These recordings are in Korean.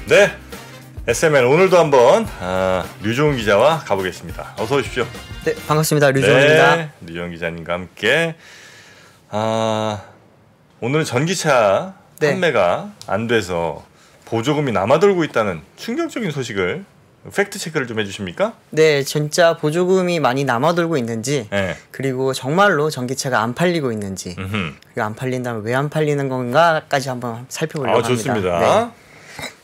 네, SML 오늘도 한번 류종훈 기자와 가보겠습니다. 어서 오십시오. 네, 반갑습니다. 류종훈입니다. 네, 류종훈 기자님과 함께 오늘은 전기차 판매가 안 돼서 보조금이 남아돌고 있다는 충격적인 소식을 팩트 체크를 좀 해주십니까? 네, 진짜 보조금이 많이 남아돌고 있는지, 네. 그리고 정말로 전기차가 안 팔리고 있는지, 그리고 안 팔린다면 왜 안 팔리는 건가까지 한번 살펴보려고 합니다. 좋습니다. 네.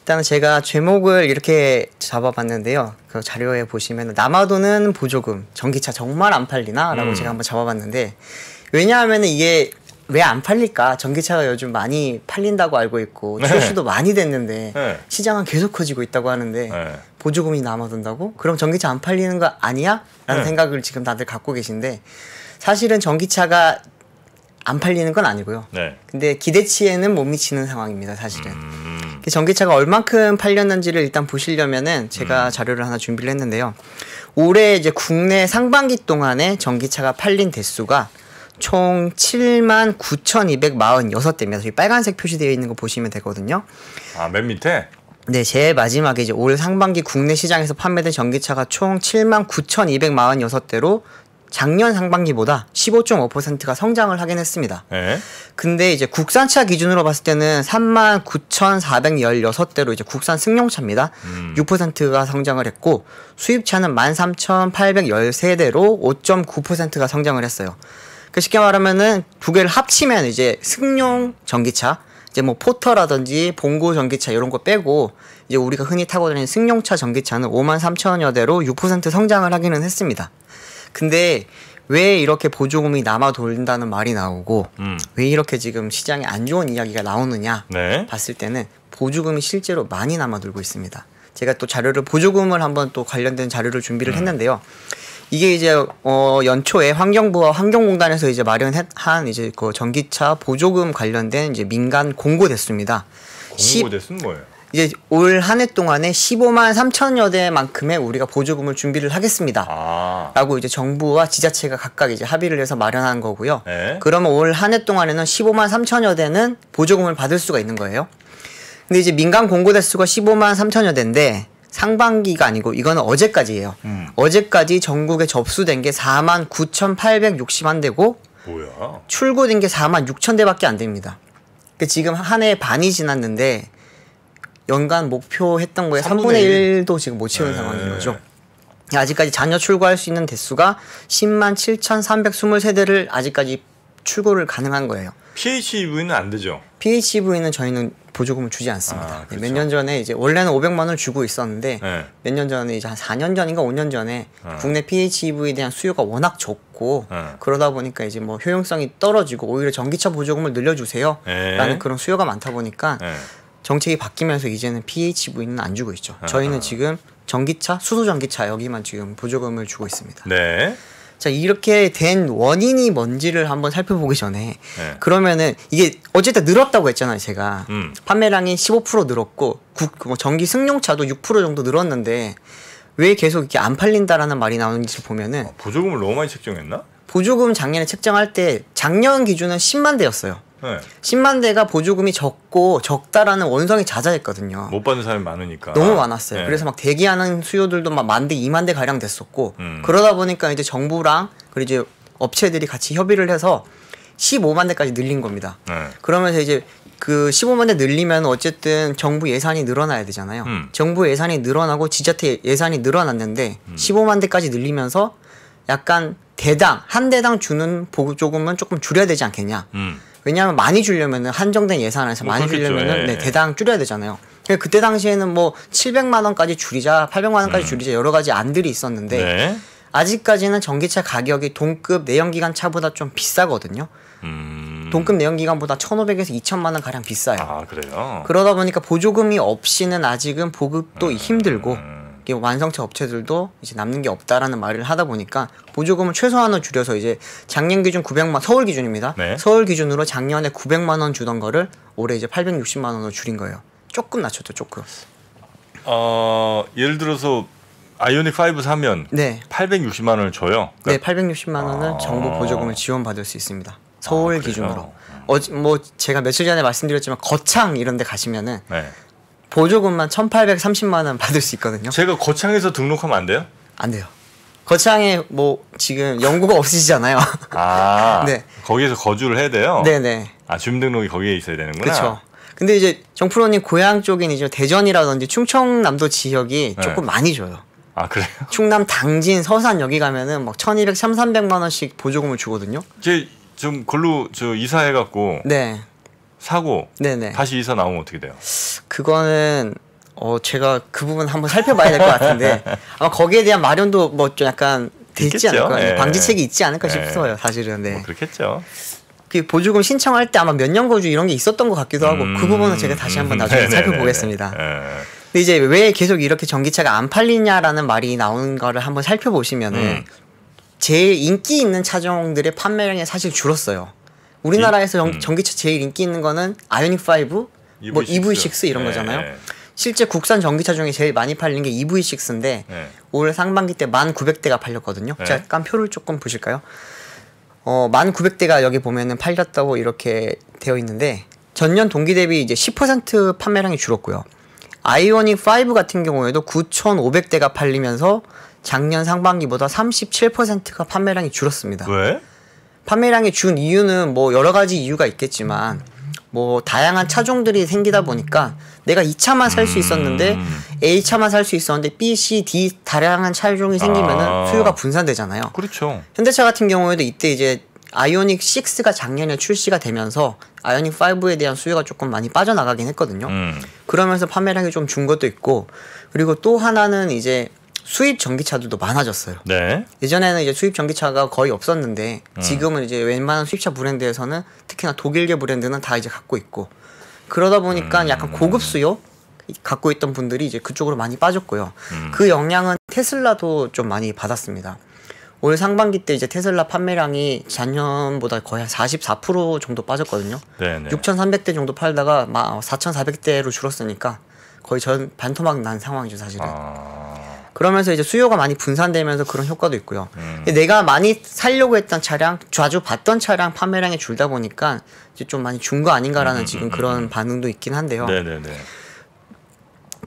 일단 제가 제목을 이렇게 잡아봤는데요. 그 자료에 보시면 남아도는 보조금, 전기차 정말 안 팔리나? 라고 제가 한번 잡아봤는데, 왜냐하면 이게 왜 안 팔릴까? 전기차가 요즘 많이 팔린다고 알고 있고 출시도 많이 됐는데 시장은 계속 커지고 있다고 하는데 보조금이 남아돈다고? 그럼 전기차 안 팔리는 거 아니야? 라는 생각을 지금 다들 갖고 계신데, 사실은 전기차가 안 팔리는 건 아니고요. 근데 기대치에는 못 미치는 상황입니다, 사실은. 전기차가 얼만큼 팔렸는지를 일단 보시려면은 제가 자료를 하나 준비를 했는데요. 올해 이제 국내 상반기 동안에 전기차가 팔린 대수가 총 79,246대입니다. 여기 빨간색 표시되어 있는 거 보시면 되거든요. 맨 밑에? 네, 제일 마지막에 이제 올 상반기 국내 시장에서 판매된 전기차가 총 79,246대로 작년 상반기보다 15.5%가 성장을 하긴 했습니다. 근데 이제 국산차 기준으로 봤을 때는 39,416대로 이제 국산 승용차입니다. 6%가 성장을 했고, 수입차는 13,813대로 5.9%가 성장을 했어요. 쉽게 말하면은 두 개를 합치면 이제 승용 전기차, 이제 뭐 포터라든지 봉고 전기차 이런 거 빼고 이제 우리가 흔히 타고 다니는 승용차 전기차는 53,000여 대로 6% 성장을 하기는 했습니다. 근데 왜 이렇게 보조금이 남아 돌린다는 말이 나오고 왜 이렇게 지금 시장에 안 좋은 이야기가 나오느냐 봤을 때는 보조금이 실제로 많이 남아 돌고 있습니다. 제가 또 보조금을 한번 또 관련된 자료를 준비를 했는데요. 이게 이제 연초에 환경부와 환경공단에서 이제 마련한 이제 그 전기차 보조금 관련된 이제 민간 공고 대수입니다. 공고 대수는 뭐예요? 이제 올 한 해 동안에 15만 3천여 대만큼의 우리가 보조금을 준비를 하겠습니다. 라고 이제 정부와 지자체가 각각 이제 합의를 해서 마련한 거고요. 그러면 올 한 해 동안에는 15만 3천여 대는 보조금을 받을 수가 있는 거예요. 근데 이제 민간 공고 대수가 15만 3천여 대인데 상반기가 아니고 이거는 어제까지예요. 어제까지 전국에 접수된 게 4만 9,861대고 뭐야? 출고된 게 4만 6천 대밖에 안 됩니다. 그러니까 지금 한 해 반이 지났는데 연간 목표 했던 거에 3분의 1도 지금 못 채운 상황인 거죠. 아직까지 잔여 출고할 수 있는 대수가 10만 7,323대를 아직까지 출고를 가능한 거예요. PHEV는 안 되죠? PHEV는 저희는 보조금을 주지 않습니다. 그렇죠. 몇 년 전에 이제 원래는 500만 원을 주고 있었는데 몇 년 전에 이제 한 4년 전인가 5년 전에 국내 PHEV에 대한 수요가 워낙 적고 그러다 보니까 이제 뭐 효용성이 떨어지고 오히려 전기차 보조금을 늘려주세요 라는 그런 수요가 많다 보니까 정책이 바뀌면서 이제는 PHEV는 안 주고 있죠. 저희는 지금 전기차, 수소 전기차 여기만 지금 보조금을 주고 있습니다. 자, 이렇게 된 원인이 뭔지를 한번 살펴보기 전에 그러면은 이게 어쨌든 늘었다고 했잖아요, 제가. 판매량이 15% 늘었고 전기 승용차도 6% 정도 늘었는데 왜 계속 이렇게 안 팔린다라는 말이 나오는지 보면은 보조금을 너무 많이 책정했나? 보조금 작년에 책정할 때 작년 기준은 10만 대였어요. 10만 대가 보조금이 적다라는 원성이 자자했거든요. 못 받는 사람이 많으니까. 너무 많았어요. 그래서 막 대기하는 수요들도 막 10,000대, 20,000대 가량 됐었고 그러다 보니까 이제 정부랑 그리고 이제 업체들이 같이 협의를 해서 15만 대까지 늘린 겁니다. 그러면서 이제 그 15만 대 늘리면 어쨌든 정부 예산이 늘어나야 되잖아요. 정부 예산이 늘어나고 지자체 예산이 늘어났는데 15만 대까지 늘리면서 약간 한 대당 주는 보조금은 조금 줄여야 되지 않겠냐. 왜냐하면 많이 주려면은 한정된 예산에서 많이 주려면은 대당 줄여야 되잖아요. 그때 당시에는 뭐 700만 원까지 줄이자, 800만 원까지 줄이자 여러 가지 안들이 있었는데 아직까지는 전기차 가격이 동급 내연기관 차보다 좀 비싸거든요. 동급 내연기관보다 1,500에서 2,000만 원 가량 비싸요. 그래요? 그러다 보니까 보조금이 없이는 아직은 보급도 힘들고 완성차 업체들도 이제 남는 게 없다라는 말을 하다 보니까 보조금을 최소한으로 줄여서 이제 작년 기준 900만, 서울 기준입니다. 서울 기준으로 작년에 900만 원 주던 거를 올해 이제 860만 원으로 줄인 거예요. 조금 낮췄죠, 조금. 예를 들어서 아이오닉 5 사면 860만 원을 줘요? 네, 860만 원을 정부 보조금을 지원받을 수 있습니다. 서울 기준으로. 뭐 제가 며칠 전에 말씀드렸지만 거창 이런 데 가시면은 보조금만 1,830만 원 받을 수 있거든요. 제가 거창에서 등록하면 안 돼요? 안 돼요. 거창에 뭐 지금 연구가 없으시잖아요. 아, 네. 거기에서 거주를 해야 돼요? 네네. 아, 주민등록이 거기에 있어야 되는구나. 그렇죠. 근데 이제 정프로님 고향 쪽인 이제 대전이라든지 충청남도 지역이 조금 많이 줘요. 아, 그래요? 충남 당진, 서산 여기 가면은 막 1,200, 1,300만 원씩 보조금을 주거든요. 좀 걸로 이사해갖고 네. 사고 네네. 다시 이사 나오면 어떻게 돼요? 그거는 제가 그 부분 한번 살펴봐야 될 것 같은데 아마 거기에 대한 마련도 뭐 좀 약간 돼 있지 않을까, 예. 방지책이 있지 않을까 예. 싶어요, 사실은. 네. 뭐 그렇겠죠. 그 보조금 신청할 때 아마 몇 년 거주 이런 게 있었던 것 같기도 하고 그 부분은 제가 다시 한번 나중에 살펴보겠습니다. 근데 이제 왜 계속 이렇게 전기차가 안 팔리냐라는 말이 나오는 거를 한번 살펴보시면은 제일 인기 있는 차종들의 판매량이 사실 줄었어요. 우리나라에서 전기차 제일 인기 있는 거는 아이오닉 5, EV6. 뭐 EV6 이런 거잖아요. 실제 국산 전기차 중에 제일 많이 팔린 게 EV6인데 올 상반기 때 1,900대가 팔렸거든요. 잠깐 표를 조금 보실까요? 1,900대가 여기 보면은 팔렸다고 이렇게 되어 있는데 전년 동기 대비 이제 10% 판매량이 줄었고요. 아이오닉 5 같은 경우에도 9,500대가 팔리면서 작년 상반기보다 37%가 판매량이 줄었습니다. 왜? 판매량이 준 이유는 뭐 여러 가지 이유가 있겠지만 뭐 다양한 차종들이 생기다 보니까 내가 이 차만 살 수 있었는데 A 차만 살 수 있었는데 B, C, D 다양한 차종이 생기면은 수요가 분산되잖아요. 그렇죠. 현대차 같은 경우에도 이때 이제 아이오닉 6가 작년에 출시가 되면서 아이오닉 5에 대한 수요가 조금 많이 빠져나가긴 했거든요. 그러면서 판매량이 좀 준 것도 있고, 그리고 또 하나는 이제 수입 전기차들도 많아졌어요. 네. 예전에는 이제 수입 전기차가 거의 없었는데 지금은 이제 웬만한 수입차 브랜드에서는 특히나 독일계 브랜드는 다 이제 갖고 있고, 그러다 보니까 약간 고급 수요 갖고 있던 분들이 이제 그쪽으로 많이 빠졌고요. 그 영향은 테슬라도 좀 많이 받았습니다. 올 상반기 때 이제 테슬라 판매량이 작년보다 거의 한 44% 정도 빠졌거든요. 네네. 6,300대 정도 팔다가 4,400대로 줄었으니까 거의 전 반토막 난 상황이죠, 사실은. 그러면서 이제 수요가 많이 분산되면서 그런 효과도 있고요. 내가 많이 살려고 했던 차량, 자주 봤던 차량 판매량이 줄다 보니까 이제 좀 많이 준 거 아닌가라는 지금 그런 반응도 있긴 한데요. 네네네.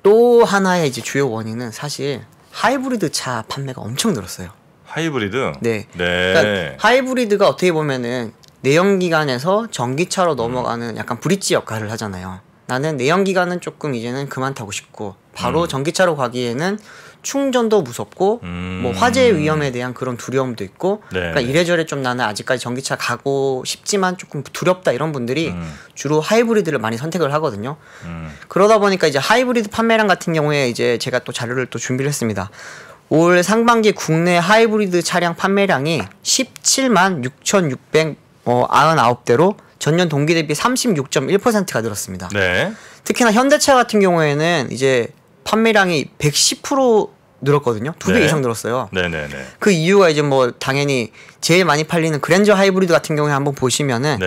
또 하나의 이제 주요 원인은 사실 하이브리드 차 판매가 엄청 늘었어요. 하이브리드? 네. 그러니까 하이브리드가 어떻게 보면은 내연기관에서 전기차로 넘어가는 약간 브릿지 역할을 하잖아요. 나는 내연기관은 조금 이제는 그만 타고 싶고 바로 전기차로 가기에는 충전도 무섭고 뭐 화재 위험에 대한 그런 두려움도 있고 그러니까 이래저래 좀 나는 아직까지 전기차 가고 싶지만 조금 두렵다 이런 분들이 주로 하이브리드를 많이 선택을 하거든요. 그러다 보니까 이제 하이브리드 판매량 같은 경우에 이제 제가 또 자료를 또 준비를 했습니다. 올 상반기 국내 하이브리드 차량 판매량이 17만 6,699대로 전년 동기 대비 36.1%가 늘었습니다. 네. 특히나 현대차 같은 경우에는 이제 판매량이 110% 늘었거든요. 2배 이상 늘었어요. 네네네. 그 이유가 이제 뭐 당연히 제일 많이 팔리는 그랜저 하이브리드 같은 경우에 한번 보시면은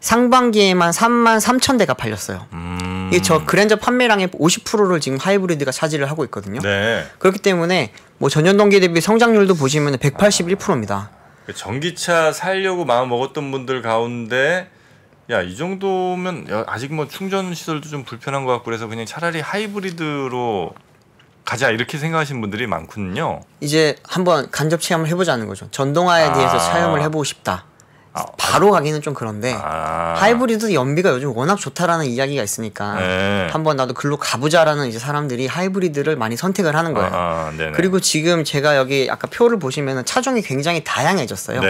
상반기에만 33,000대가 팔렸어요. 이게 저 그랜저 판매량의 50%를 지금 하이브리드가 차지를 하고 있거든요. 네. 그렇기 때문에 뭐 전년 동기 대비 성장률도 보시면 181%입니다. 전기차 살려고 마음 먹었던 분들 가운데 야, 이 정도면 아직 뭐 충전 시설도 좀 불편한 것 같고 그래서 그냥 차라리 하이브리드로 가자 이렇게 생각하시는 분들이 많군요. 이제 한번 간접 체험을 해보자는 거죠. 전동화에 대해서 체험을 해보고 싶다. 바로 가기는 좀 그런데 하이브리드 연비가 요즘 워낙 좋다라는 이야기가 있으니까 한번 나도 글로 가보자라는 이제 사람들이 하이브리드를 많이 선택을 하는 거예요. 그리고 지금 제가 여기 아까 표를 보시면은 차종이 굉장히 다양해졌어요.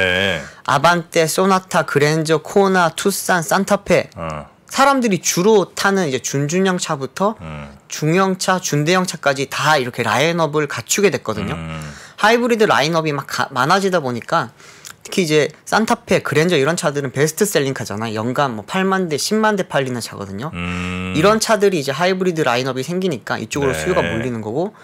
아반떼, 소나타, 그랜저, 코나, 투싼, 산타페. 사람들이 주로 타는 이제 준중형 차부터 중형차, 준대형 차까지 다 이렇게 라인업을 갖추게 됐거든요. 하이브리드 라인업이 막 많아지다 보니까 특히 이제 산타페, 그랜저 이런 차들은 베스트셀링 카잖아요. 연간 뭐 8만 대, 10만 대 팔리는 차거든요. 이런 차들이 이제 하이브리드 라인업이 생기니까 이쪽으로 수요가 몰리는 거고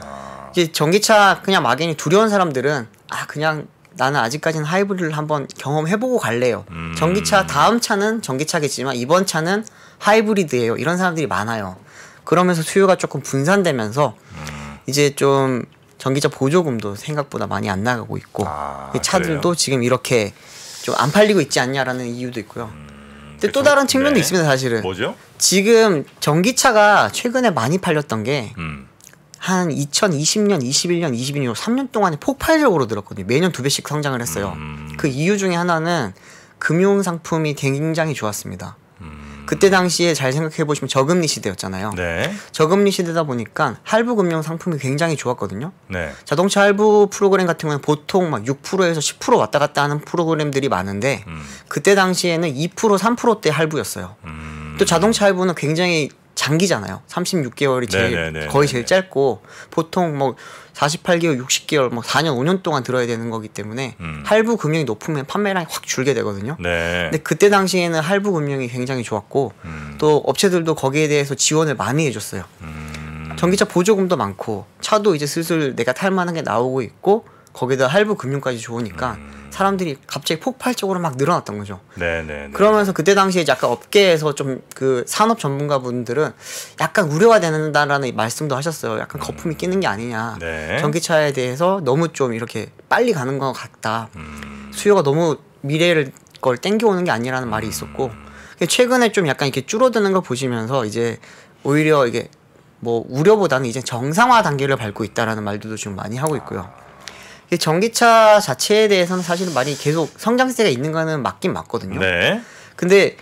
이제 전기차 그냥 막연히 두려운 사람들은 그냥 나는 아직까지는 하이브리드를 한번 경험해보고 갈래요. 전기차 다음 차는 전기차겠지만 이번 차는 하이브리드예요. 이런 사람들이 많아요. 그러면서 수요가 조금 분산되면서 이제 좀 전기차 보조금도 생각보다 많이 안 나가고 있고 차들도 그래요? 지금 이렇게 좀 안 팔리고 있지 않냐라는 이유도 있고요. 근데 또 다른 측면도 있습니다. 사실은 뭐죠? 지금 전기차가 최근에 많이 팔렸던 게 한 2020년, 21년, 22년 3년 동안에 폭발적으로 늘었거든요. 매년 2배씩 성장을 했어요. 그 이유 중에 하나는 금융 상품이 굉장히 좋았습니다. 그때 당시에 잘 생각해 보시면 저금리 시대였잖아요. 네. 저금리 시대다 보니까 할부 금융 상품이 굉장히 좋았거든요. 네. 자동차 할부 프로그램 같은 경우는 보통 막 6%에서 10% 왔다 갔다 하는 프로그램들이 많은데 그때 당시에는 2%, 3%대 할부였어요. 또 자동차 할부는 굉장히 장기잖아요. 36개월이 제일 거의 제일 짧고 보통 뭐 48개월, 60개월, 뭐 4년, 5년 동안 들어야 되는 거기 때문에 할부 금융이 높으면 판매량이 확 줄게 되거든요. 네. 근데 그때 당시에는 할부 금융이 굉장히 좋았고 또 업체들도 거기에 대해서 지원을 많이 해줬어요. 전기차 보조금도 많고 차도 이제 슬슬 내가 탈 만한 게 나오고 있고 거기다 할부 금융까지 좋으니까 사람들이 갑자기 폭발적으로 막 늘어났던 거죠. 네네. 그러면서 그때 당시에 약간 업계에서 좀 그 산업 전문가분들은 약간 우려가 된다라는 말씀도 하셨어요. 약간 거품이 끼는 게 아니냐. 네. 전기차에 대해서 너무 좀 이렇게 빨리 가는 것 같다. 수요가 너무 미래를 걸 땡겨오는 게 아니라는 말이 있었고 최근에 좀 약간 이렇게 줄어드는 걸 보시면서 이제 오히려 이게 뭐 우려보다는 이제 정상화 단계를 밟고 있다라는 말들도 지금 많이 하고 있고요. 전기차 자체에 대해서는 사실 말이 계속 성장세가 있는 거는 맞긴 맞거든요. 네. 근데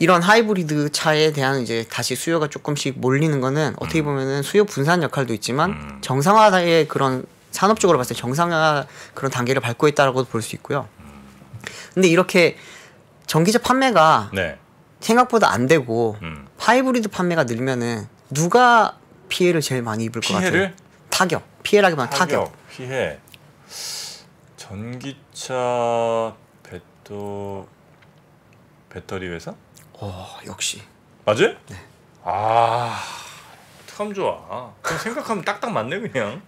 이런 하이브리드 차에 대한 이제 다시 수요가 조금씩 몰리는 거는 어떻게 보면은 수요 분산 역할도 있지만 정상화의 그런 산업적으로 봤을 때 정상화 그런 단계를 밟고 있다라고도 볼 수 있고요. 근데 이렇게 전기차 판매가 네. 생각보다 안 되고 하이브리드 판매가 늘면은 누가 피해를 제일 많이 입을 것 같아요? 타격. 피해라기보다는 타격. 피해. 전기차 배터리 회사? 역시. 맞아요? 네. 참 좋아. 그냥 생각하면 딱딱 맞네 그냥.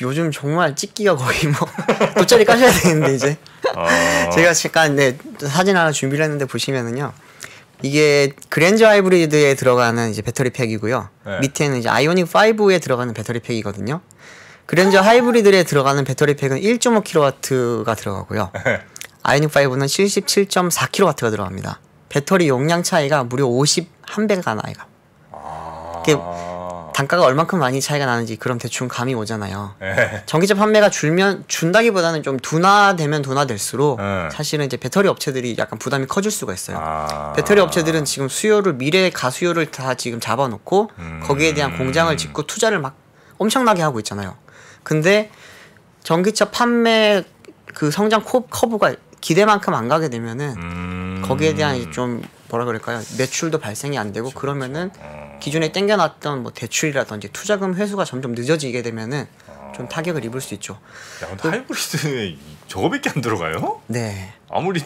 요즘 정말 찍기가 거의 뭐 돗자리 까셔야 되는데 이제. 제가 잠깐 사진 하나 준비를 했는데 보시면은요. 이게 그랜저 하이브리드에 들어가는 이제 배터리 팩이고요. 네. 밑에는 이제 아이오닉 5에 들어가는 배터리 팩이거든요. 그랜저 하이브리드에 들어가는 배터리 팩은 1.5kW가 들어가고요. 아이오닉 5는 77.4kW가 들어갑니다. 배터리 용량 차이가 무려 51배가 나요. 이게 단가가 얼만큼 많이 차이가 나는지 그럼 대충 감이 오잖아요. 전기차 판매가 준다기보다는 좀 둔화되면 둔화될수록 사실은 이제 배터리 업체들이 약간 부담이 커질 수가 있어요. 배터리 업체들은 지금 수요를 미래의 가수요를 다 지금 잡아놓고 거기에 대한 공장을 짓고 투자를 막 엄청나게 하고 있잖아요. 근데 전기차 판매 그 성장 커브가 기대만큼 안 가게 되면은 거기에 대한 이제 좀 뭐라 그럴까요? 매출도 발생이 안 되고 그러면은 기존에 땡겨놨던 뭐 대출이라든지 투자금 회수가 점점 늦어지게 되면은 좀 타격을 입을 수 있죠. 야, 근데 하이브리드에 저거밖에 안 들어가요? 네. 아무리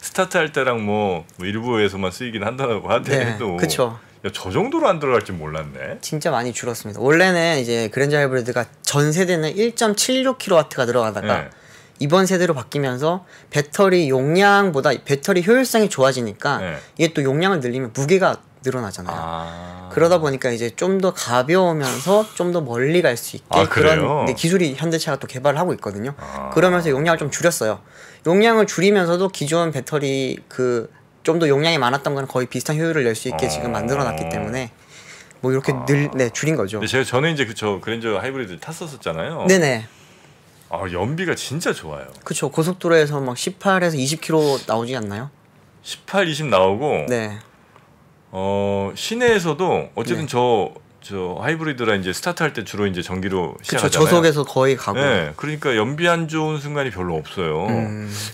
스타트할 때랑 뭐 일부에서만 쓰이긴 한다고 하더라도. 네, 그렇죠. 야, 저 정도로 안 들어갈 줄 몰랐네. 진짜 많이 줄었습니다. 원래는 이제 그랜저 하이브리드가 전 세대는 1.76kW가 들어가다가 네. 이번 세대로 바뀌면서 배터리 용량보다 배터리 효율성이 좋아지니까 네. 이게 또 용량을 늘리면 무게가 늘어나잖아요. 그러다 보니까 이제 좀 더 가벼우면서 좀 더 멀리 갈 수 있게 그런 기술이 현대차가 또 개발을 하고 있거든요. 그러면서 용량을 좀 줄였어요. 용량을 줄이면서도 기존 배터리 그 좀 더 용량이 많았던 거는 거의 비슷한 효율을 낼 수 있게 지금 만들어놨기 때문에 뭐 이렇게 줄인 거죠. 근데 저는 이제 그랜저 하이브리드 탔었잖아요. 네네. 연비가 진짜 좋아요. 그쵸. 고속도로에서 막 18에서 20km 나오지 않나요? 18, 20 나오고. 네. 시내에서도 어쨌든 저 하이브리드라 이제 스타트할 때 주로 이제 전기로 시작하잖아요. 그쵸. 저속에서 거의 가고. 네. 그러니까 연비 안 좋은 순간이 별로 없어요.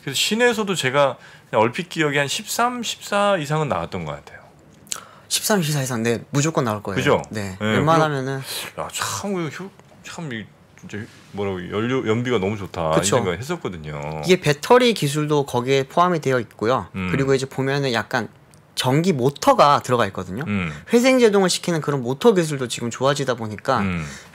그래서 시내에서도 제가 그냥 얼핏 기억에 한 13, 14 이상은 나왔던 것 같아요. 13, 14 이상 네 무조건 나올 거예요. 그죠? 네. 웬만하면은. 참 진짜 연비가 너무 좋다. 그쵸. 이 생각 했었거든요. 이게 배터리 기술도 거기에 포함이 되어 있고요. 그리고 이제 보면은 약간 전기 모터가 들어가 있거든요. 회생제동을 시키는 그런 모터 기술도 지금 좋아지다 보니까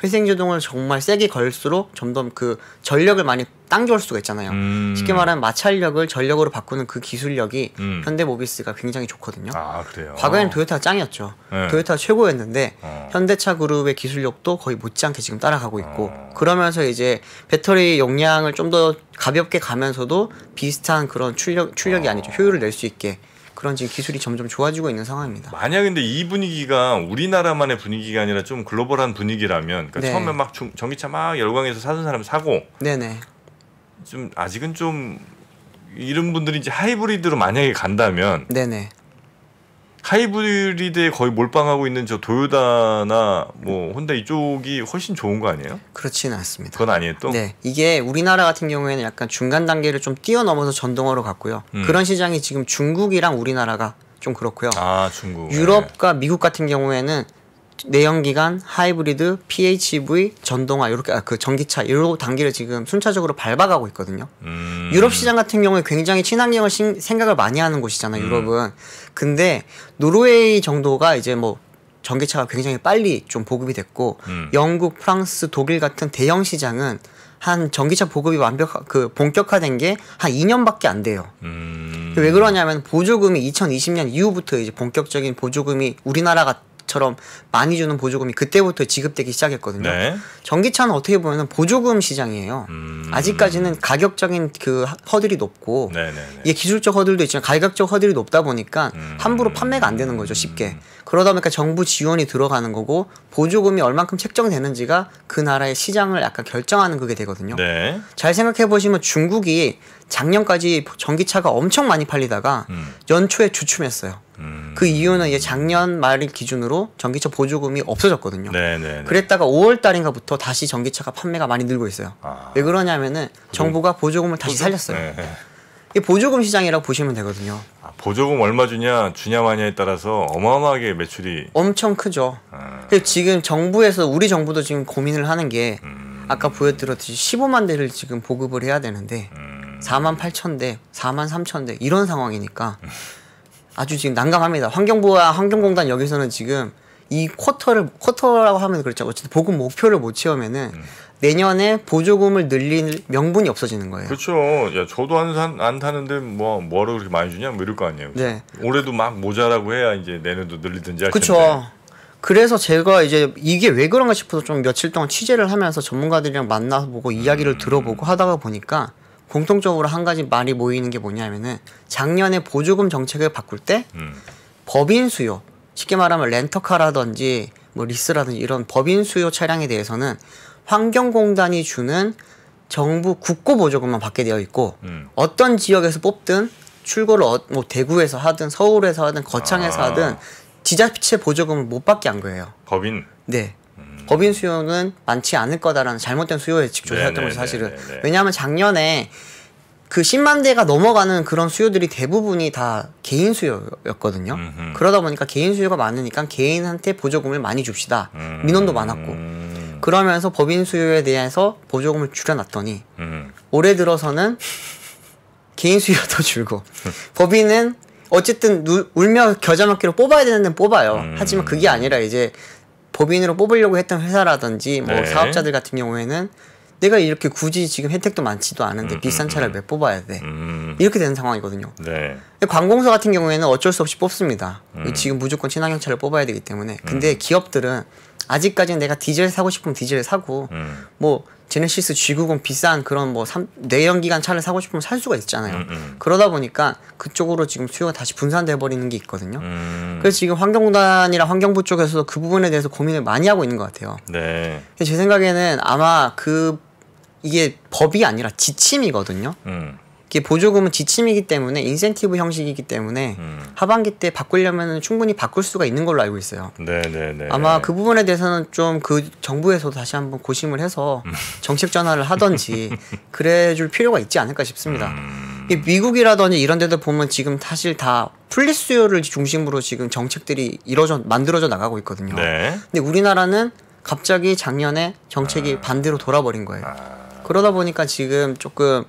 회생제동을 정말 세게 걸수록 점점 그 전력을 많이 땅줄 수가 있잖아요. 쉽게 말하면 마찰력을 전력으로 바꾸는 그 기술력이 현대모비스가 굉장히 좋거든요. 그래요? 과거에는 토요타가 짱이었죠. 네. 토요타가 최고였는데 현대차 그룹의 기술력도 거의 못지않게 지금 따라가고 있고 그러면서 이제 배터리 용량을 좀 더 가볍게 가면서도 비슷한 그런 출력이 아니죠. 효율을 낼 수 있게 그런 지금 기술이 점점 좋아지고 있는 상황입니다. 만약 근데 이 분위기가 우리나라만의 분위기가 아니라 좀 글로벌한 분위기라면 그러니까 네. 처음에 막 전기차 막 열광해서 사는 사람 사고 네네. 좀 아직은 좀 이런 분들이 이제 하이브리드로 만약에 간다면 네네. 하이브리드에 거의 몰빵하고 있는 저 도요타나 뭐 혼다 이쪽이 훨씬 좋은 거 아니에요? 그렇지는 않습니다. 그건 아니에요 또? 네, 이게 우리나라 같은 경우에는 약간 중간 단계를 좀 뛰어넘어서 전동화로 갔고요. 그런 시장이 지금 중국이랑 우리나라가 좀 그렇고요. 아 중국. 유럽과 미국 같은 경우에는 내연기관, 하이브리드, PHEV, 전동화 이렇게 그 전기차 이런 단계를 지금 순차적으로 밟아가고 있거든요. 유럽 시장 같은 경우에 굉장히 친환경을 생각을 많이 하는 곳이잖아요. 유럽은. 근데 노르웨이 정도가 이제 뭐 전기차가 굉장히 빨리 좀 보급이 됐고 영국, 프랑스, 독일 같은 대형 시장은 한 전기차 보급이 본격화된 게 한 2년밖에 안 돼요. 왜 그러냐면 보조금이 2020년 이후부터 이제 본격적인 보조금이 우리나라처럼 많이 주는 보조금이 그때부터 지급되기 시작했거든요. 네. 전기차는 어떻게 보면 보조금 시장이에요. 아직까지는 가격적인 그 허들이 높고 네네네. 이게 기술적 허들도 있지만 가격적 허들이 높다 보니까 함부로 판매가 안 되는 거죠, 쉽게. 그러다 보니까 정부 지원이 들어가는 거고 보조금이 얼만큼 책정되는지가 그 나라의 시장을 약간 결정하는 그게 되거든요. 네. 잘 생각해 보시면 중국이 작년까지 전기차가 엄청 많이 팔리다가 연초에 주춤했어요. 그 이유는 이제 작년 말 기준으로 전기차 보조금이 없어졌거든요. 네네. 그랬다가 5월 달인가부터 다시 전기차가 판매가 많이 늘고 있어요. 왜 그러냐면은 정부가 보조금을 다시 살렸어요. 네. 이 보조금 시장이라고 보시면 되거든요. 아, 보조금 얼마 주냐 마냐에 따라서 어마어마하게 매출이 엄청 크죠. 그리고 지금 정부에서 우리 정부도 지금 고민을 하는 게 아까 보여드렸듯이 15만 대를 지금 보급을 해야 되는데 4만 8천 대, 4만 3천 대 이런 상황이니까 아주 지금 난감합니다. 환경부와 환경공단 여기서는 지금 이 쿼터라고 하면 그렇죠. 어쨌든 보급 목표를 못 채우면은 내년에 보조금을 늘릴 명분이 없어지는 거예요. 그렇죠. 야 저도 안 타는데 뭐를 그렇게 많이 주냐 뭐 이럴 거 아니에요. 네. 올해도 막 모자라고 해야 이제 내년도 늘리든지 할 텐데. 그렇죠. 그래서 제가 이제 이게 왜 그런가 싶어서 좀 며칠 동안 취재를 하면서 전문가들이랑 만나보고 이야기를 들어보고 하다가 보니까 공통적으로 한 가지 말이 모이는 게 뭐냐면은 작년에 보조금 정책을 바꿀 때 법인 수요, 쉽게 말하면 렌터카라든지 뭐 리스라든지 이런 법인 수요 차량에 대해서는 환경공단이 주는 정부 국고 보조금만 받게 되어 있고 어떤 지역에서 뽑든 출고를 뭐 대구에서 하든 서울에서 하든 거창에서 하든 지자체 보조금을 못 받게 한 거예요. 법인. 네. 법인 수요는 많지 않을 거다라는 잘못된 수요 예측 조사였던 거죠, 사실은. 왜냐하면 작년에 그 10만 대가 넘어가는 그런 수요들이 대부분이 다 개인 수요였거든요. 그러다 보니까 개인 수요가 많으니까 개인한테 보조금을 많이 줍시다. 민원도 많았고. 그러면서 법인 수요에 대해서 보조금을 줄여놨더니 올해 들어서는 개인 수요도 줄고 법인은 어쨌든 울며 겨자 먹기로 뽑아야 되는 데는 뽑아요. 하지만 그게 아니라 이제 법인으로 뽑으려고 했던 회사라든지 뭐 네. 사업자들 같은 경우에는 내가 이렇게 굳이 지금 혜택도 많지도 않은데 비싼 차를 왜 뽑아야 돼? 이렇게 되는 상황이거든요. 네. 관공서 같은 경우에는 어쩔 수 없이 뽑습니다. 지금 무조건 친환경 차를 뽑아야 되기 때문에. 근데 기업들은 아직까지는 내가 디젤 사고 싶으면 디젤 사고 뭐 제네시스 G90 비싼 그런 뭐 내연기관 차를 사고 싶으면 살 수가 있잖아요. 그러다 보니까 그쪽으로 지금 수요가 다시 분산돼 버리는 게 있거든요. 그래서 지금 환경공단이랑 환경부 쪽에서도 그 부분에 대해서 고민을 많이 하고 있는 것 같아요. 네. 제 생각에는 아마 이게 법이 아니라 지침이거든요. 이게 보조금은 지침이기 때문에 인센티브 형식이기 때문에 하반기 때 바꾸려면 충분히 바꿀 수가 있는 걸로 알고 있어요. 네네네. 아마 그 부분에 대해서는 좀 그 정부에서도 다시 한번 고심을 해서 정책 전환을 하던지 그래줄 필요가 있지 않을까 싶습니다. 미국이라든지 이런 데들 보면 지금 사실 다 플릿 수요를 중심으로 지금 정책들이 만들어져 나가고 있거든요. 네. 근데 우리나라는 갑자기 작년에 정책이 반대로 돌아버린 거예요. 그러다 보니까 지금 조금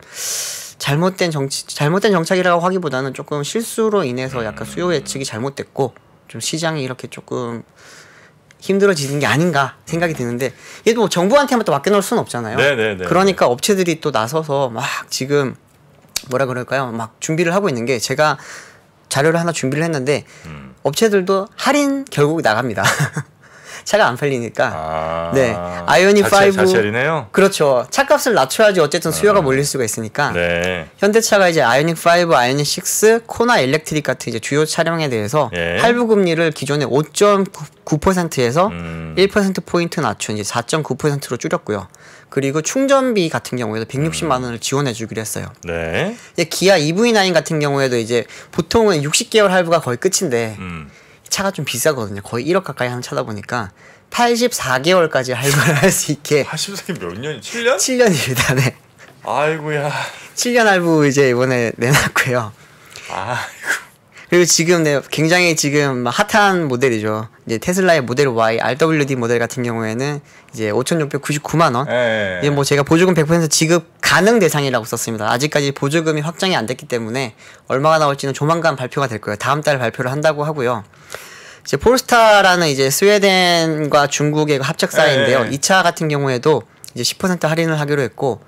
잘못된 정책이라고 하기보다는 조금 실수로 인해서 약간 수요 예측이 잘못됐고 좀 시장이 이렇게 조금 힘들어지는 게 아닌가 생각이 드는데 얘도 뭐 정부한테만 또 맡겨놓을 수는 없잖아요. 네네네. 그러니까 업체들이 또 나서서 막 지금 뭐라 그럴까요? 막 준비를 하고 있는 게 제가 자료를 하나 준비를 했는데 업체들도 할인 결국 나갑니다. 차가 안 팔리니까. 아, 네, 아이오닉 5 자체리네요. 그렇죠. 차값을 낮춰야지 어쨌든 수요가 몰릴 수가 있으니까. 네. 현대차가 이제 아이오닉 5, 아이오닉 6, 코나 일렉트릭 같은 이제 주요 차량에 대해서 예. 할부 금리를 기존에 5.9%에서 1% 포인트 낮춘 이제 4.9%로 줄였고요. 그리고 충전비 같은 경우에도 160만 원을 지원해 주기로 했어요. 네. 이제 기아 EV9 같은 경우에도 이제 보통은 60개월 할부가 거의 끝인데 차가 좀 비싸거든요. 거의 1억 가까이 하는 차다 보니까 84개월까지 할부를 할 수 있게 84개 몇 년? 7년? 7년입니다. 네. 아이고야. 7년 할부 이제 이번에 내놨고요. 아이고. 그리고 지금 네, 굉장히 지금 핫한 모델이죠. 이제 테슬라의 모델 Y, RWD 모델 같은 경우에는 이제 5,699만 원. 예. 이게 뭐 제가 보조금 100% 지급 가능 대상이라고 썼습니다. 아직까지 보조금이 확정이 안 됐기 때문에 얼마가 나올지는 조만간 발표가 될 거예요. 다음 달 발표를 한다고 하고요. 이제 폴스타라는 이제 스웨덴과 중국의 합작사인데요. 이 차 같은 경우에도 이제 10% 할인을 하기로 했고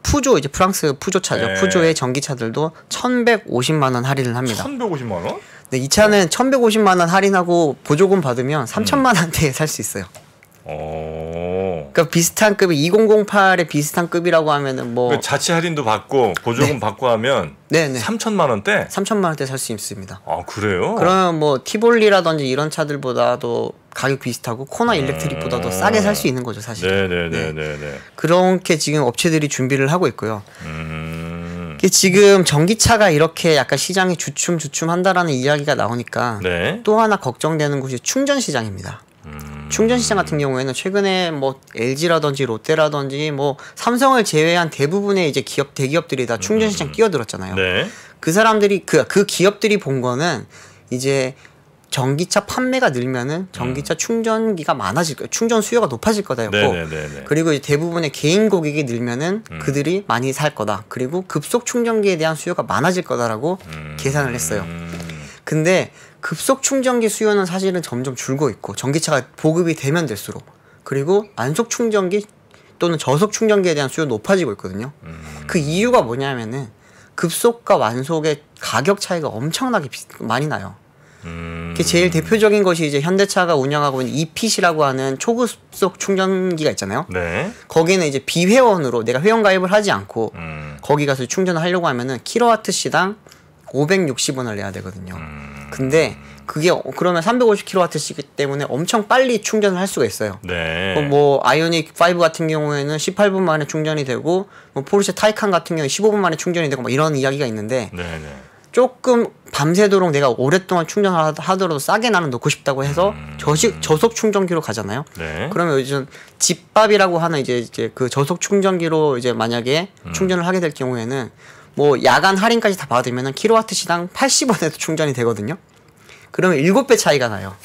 푸조 이제 프랑스 푸조 차죠. 푸조의 전기차들도 1,150만 원 할인을 합니다. 1,150만 원? 네, 이 차는 1,150만 원 할인하고 보조금 받으면 3,000만 원대에 살 수 있어요. 그러니까 비슷한 급이 2008의 비슷한 급이라고 하면은 뭐 그 자체 할인도 받고 보조금 네. 받고 하면 네네 3,000만 원대? 3,000만 원대 살 수 있습니다. 아 그래요? 그러면 뭐 티볼리라든지 이런 차들보다도 가격 비슷하고 코나 일렉트릭보다도 싸게 살 수 있는 거죠 사실. 네네네네네. 그렇게 지금 업체들이 준비를 하고 있고요. 지금 전기차가 이렇게 약간 시장이 주춤주춤한다라는 이야기가 나오니까 네. 또 하나 걱정되는 곳이 충전 시장입니다. 충전 시장 같은 경우에는 최근에 뭐 LG라든지 롯데라든지 뭐 삼성을 제외한 대부분의 이제 대기업들이 다 충전 시장 끼어들었잖아요. 네. 그 사람들이 그 기업들이 본 거는 이제 전기차 판매가 늘면은 전기차 충전기가 많아질 거예요. 충전 수요가 높아질 거다였고, 네네네네. 그리고 이제 대부분의 개인 고객이 늘면은 그들이 많이 살 거다. 그리고 급속 충전기에 대한 수요가 많아질 거다라고 계산을 했어요. 근데 급속 충전기 수요는 사실은 점점 줄고 있고 전기차가 보급이 되면 될수록 그리고 안속 충전기 또는 저속 충전기에 대한 수요 높아지고 있거든요. 그 이유가 뭐냐면은 급속과 완속의 가격 차이가 엄청나게 많이 나요. 그 제일 대표적인 것이 이제 현대차가 운영하고 있는 ePC라고 하는 초급속 충전기가 있잖아요. 네. 거기는 이제 비회원으로 내가 회원 가입을 하지 않고 거기 가서 충전을 하려고 하면은 킬로와트 시당 560원을 내야 되거든요. 근데 그게 그러면 350kW이기 때문에 엄청 빨리 충전을 할 수가 있어요. 네. 뭐 아이오닉 5 같은 경우에는 18분 만에 충전이 되고 뭐 포르쉐 타이칸 같은 경우에 15분 만에 충전이 되고 뭐 이런 이야기가 있는데 네네. 조금 밤새도록 내가 오랫동안 충전을 하더라도 싸게 나는 놓고 싶다고 해서 저속 충전기로 가잖아요. 네. 그러면 요즘 집밥이라고 하는 이제 그 저속 충전기로 이제 만약에 충전을 하게 될 경우에는 뭐 야간 할인까지 다 받으면은 킬로와트 시당 80원에도 충전이 되거든요. 그러면 7배 차이가 나요.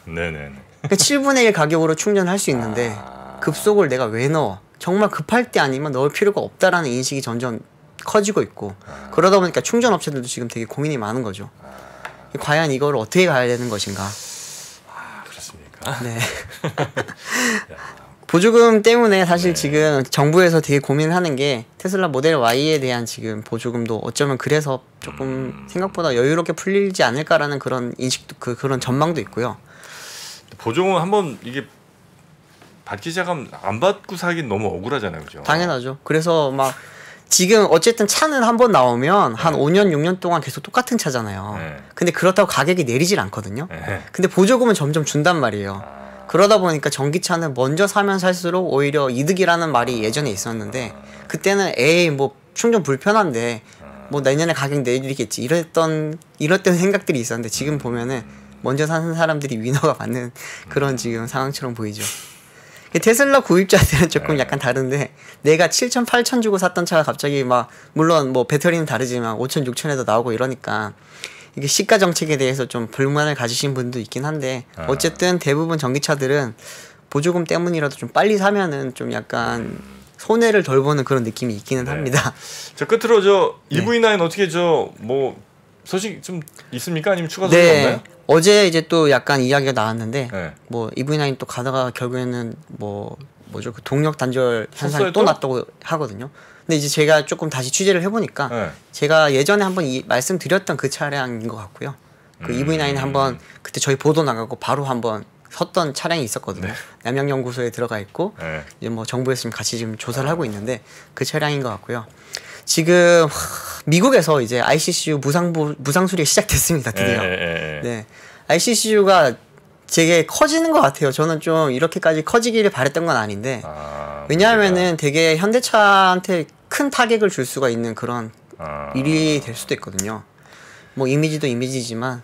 네네. 그러니까 7분의 1 가격으로 충전을 할 수 있는데 급속을 내가 왜 넣어? 정말 급할 때 아니면 넣을 필요가 없다라는 인식이 점점 커지고 있고 그러다 보니까 충전 업체들도 지금 되게 고민이 많은 거죠. 과연 이걸 어떻게 가야 되는 것인가? 아 그렇습니까? 네. 보조금 때문에 사실 지금 정부에서 되게 고민을 하는 게 테슬라 모델 Y에 대한 지금 보조금도 어쩌면 그래서 조금 생각보다 여유롭게 풀리지 않을까라는 그런 인식도 그런 전망도 있고요. 보조금 한번 이게 받기 시작하면 안 받고 사긴 너무 억울하잖아요, 그죠? 당연하죠. 그래서 막 지금 어쨌든 차는 한번 나오면 한 5년 6년 동안 계속 똑같은 차잖아요. 네. 근데 그렇다고 가격이 내리질 않거든요. 네. 근데 보조금은 점점 준단 말이에요. 그러다 보니까 전기차는 먼저 사면 살수록 오히려 이득이라는 말이 예전에 있었는데 그때는 에이 뭐 충전 불편한데 뭐 내년에 가격 내리겠지 이랬던 생각들이 있었는데 지금 보면은 먼저 사는 사람들이 위너가 받는 그런 지금 상황처럼 보이죠. 테슬라 구입자들은 조금 약간 다른데 내가 7천 8천 주고 샀던 차가 갑자기 막 물론 뭐 배터리는 다르지만 5천 6천에도 나오고 이러니까 이게 시가 정책에 대해서 좀 불만을 가지신 분도 있긴 한데 어쨌든 대부분 전기차들은 보조금 때문이라도 좀 빨리 사면은 좀 약간 손해를 덜 보는 그런 느낌이 있기는 합니다. 자 끝으로 저 EV9 어떻게 저 뭐 소식 좀 있습니까? 아니면 추가 소식 없나요? 어제 이제 또 약간 이야기가 나왔는데 네. 뭐 EV9 또 가다가 결국에는 뭐죠 그 동력 단절 현상이 또 또? 났다고 하거든요. 근데 이제 제가 조금 다시 취재를 해보니까 네. 제가 예전에 한번 말씀드렸던 그 차량인 것 같고요. 그 EV9 한번 그때 저희 보도 나가고 바로 한번 섰던 차량이 있었거든요. 네. 남양연구소에 들어가 있고 네. 이제 뭐 정부에서 지금 같이 지금 조사를 하고 있는데 그 차량인 것 같고요. 지금 미국에서 이제 ICCU 무상 수리 시작됐습니다. 드디어. 네, ICCU가 되게 커지는 것 같아요. 저는 좀 이렇게까지 커지기를 바랬던 건 아닌데 왜냐하면은 되게 현대차한테 큰 타격을 줄 수가 있는 그런 일이 될 수도 있거든요. 뭐 이미지도 이미지지만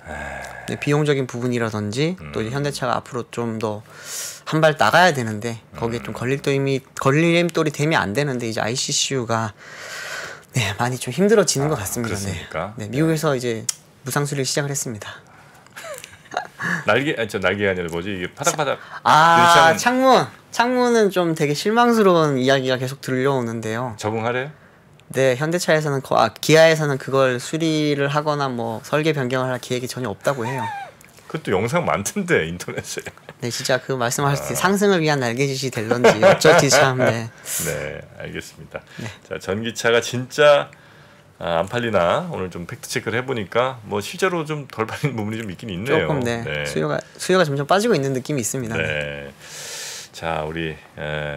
네, 비용적인 부분이라든지 또 이제 현대차가 앞으로 좀 더 한 발 나가야 되는데 거기에 좀 걸림돌이 되면 안 되는데 이제 ICCU가 네, 많이 좀 힘들어지는 것 같습니다. 네, 미국에서 이제 무상 수리를 시작을 했습니다. 날개가 아니라 뭐지 이게 파닥파닥. 창문은 좀 되게 실망스러운 이야기가 계속 들려오는데요. 적응하래요? 네, 현대차에서는 기아에서는 그걸 수리를 하거나 뭐 설계 변경을 할 계획이 전혀 없다고 해요. 그것도 영상 많던데 인터넷에. 네, 진짜 그 말씀하실 때 상승을 위한 날개짓이 될런지 어쩔지 참. 네. 네, 알겠습니다. 네. 자, 전기차가 진짜 안 팔리나 오늘 좀 팩트 체크를 해보니까 뭐 실제로 좀 덜 팔리는 부분이 좀 있긴 있네요. 조금 네. 수요가 점점 빠지고 있는 느낌이 있습니다. 네. 자, 우리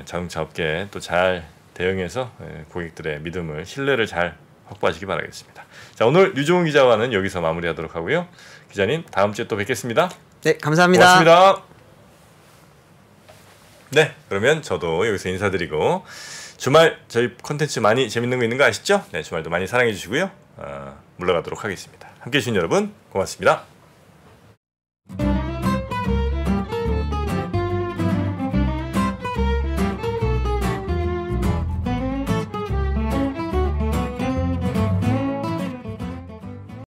자동차 업계 또 잘 대응해서 고객들의 믿음을 신뢰를 잘 확보하시기 바라겠습니다. 자, 오늘 류종훈 기자와는 여기서 마무리하도록 하고요. 기자님 다음 주에 또 뵙겠습니다. 네, 감사합니다. 고맙습니다. 네, 그러면 저도 여기서 인사드리고 주말 저희 콘텐츠 많이 재밌는 거 있는 거 아시죠? 네, 주말도 많이 사랑해 주시고요. 물러가도록 하겠습니다. 함께해 주신 여러분 고맙습니다.